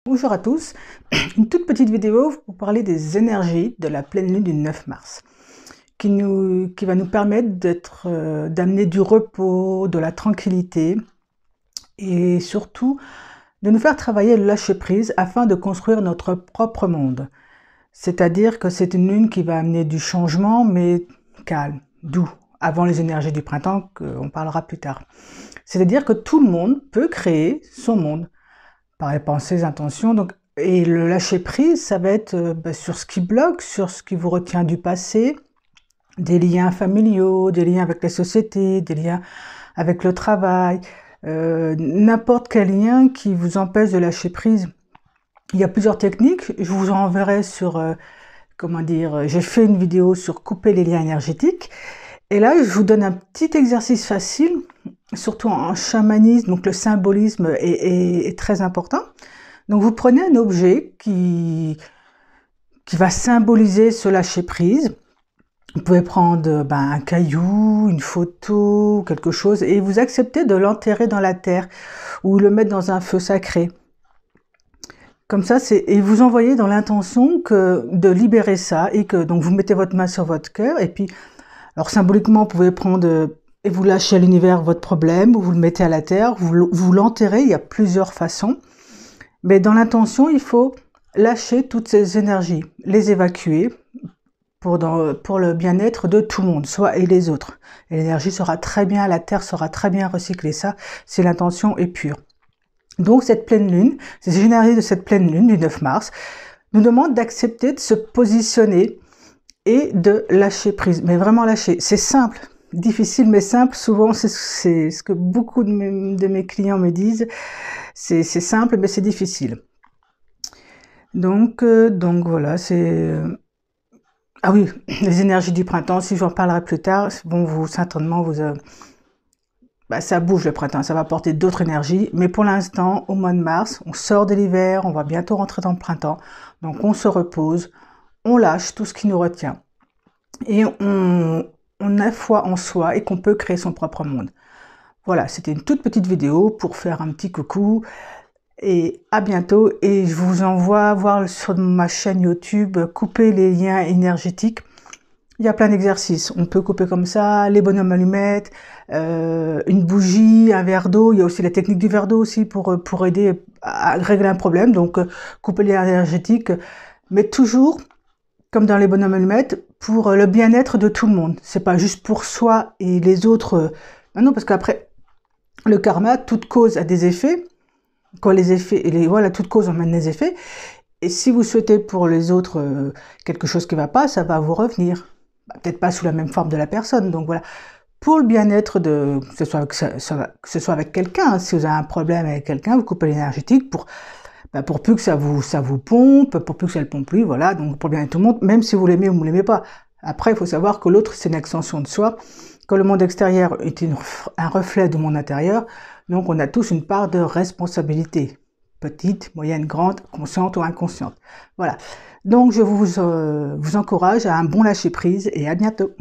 Bonjour à tous, une toute petite vidéo pour parler des énergies de la pleine lune du 9 mars qui va nous permettre d'amener du repos, de la tranquillité et surtout de nous faire travailler le lâcher prise afin de construire notre propre monde. C'est-à-dire que c'est une lune qui va amener du changement mais calme, doux, avant les énergies du printemps qu'on parlera plus tard. C'est-à-dire que tout le monde peut créer son monde par les pensées, intentions. Et le lâcher prise, ça va être sur ce qui bloque, sur ce qui vous retient du passé, des liens familiaux, des liens avec la société, des liens avec le travail, n'importe quel lien qui vous empêche de lâcher prise. Il y a plusieurs techniques, je vous enverrai sur, j'ai fait une vidéo sur couper les liens énergétiques. Et là, je vous donne un petit exercice facile, surtout en chamanisme, donc le symbolisme est très important. Donc vous prenez un objet qui va symboliser ce lâcher prise. Vous pouvez prendre un caillou, une photo, quelque chose, et vous acceptez de l'enterrer dans la terre ou le mettre dans un feu sacré. Comme ça, et vous envoyez dans l'intention de libérer ça, et que donc vous mettez votre main sur votre cœur, et puis, alors symboliquement, vous pouvez prendre et vous lâchez à l'univers votre problème, ou vous le mettez à la terre, vous l'enterrez, il y a plusieurs façons. Mais dans l'intention, il faut lâcher toutes ces énergies, les évacuer pour le bien-être de tout le monde, soi et les autres. Et l'énergie sera très bien, la terre sera très bien recyclée, ça, si l'intention est pure. Donc cette pleine lune, ces énergies de cette pleine lune du 9 mars, nous demandent d'accepter de se positionner et de lâcher prise. Mais vraiment lâcher, c'est simple, difficile mais simple. Souvent, c'est ce que beaucoup de mes clients me disent. C'est simple, mais c'est difficile. Donc voilà, ah oui, les énergies du printemps, si j'en parlerai plus tard, vont certainement ça bouge le printemps, ça va apporter d'autres énergies. Mais pour l'instant, au mois de mars, on sort de l'hiver, on va bientôt rentrer dans le printemps. Donc on se repose, on lâche tout ce qui nous retient. Et on a foi en soi et qu'on peut créer son propre monde. Voilà, c'était une toute petite vidéo pour faire un petit coucou. Et à bientôt, et je vous envoie voir sur ma chaîne YouTube couper les liens énergétiques. Il y a plein d'exercices, on peut couper comme ça, les bonhommes allumettes, une bougie, un verre d'eau. Il y a aussi la technique du verre d'eau aussi pour aider à régler un problème. Donc couper les liens énergétiques, mais toujours comme dans les bonhommes allumettes, pour le bien-être de tout le monde. C'est pas juste pour soi et les autres. Non, parce qu'après le karma, toute cause a des effets. Quand les effets, voilà, toute cause emmène les effets. Et si vous souhaitez pour les autres quelque chose qui ne va pas, ça va vous revenir. Peut-être pas sous la même forme de la personne. Donc voilà, pour le bien-être que ce soit avec quelqu'un, si vous avez un problème avec quelqu'un, vous coupez l'énergétique pour plus que ça vous pompe, pour plus que ça ne le pompe plus, voilà, donc pour le bien-être de tout le monde, même si vous l'aimez ou vous ne l'aimez pas. Après, il faut savoir que l'autre, c'est une extension de soi, que le monde extérieur est un reflet du monde intérieur. Donc, on a tous une part de responsabilité, petite, moyenne, grande, consciente ou inconsciente. Voilà. Donc, je vous encourage à un bon lâcher-prise et à bientôt.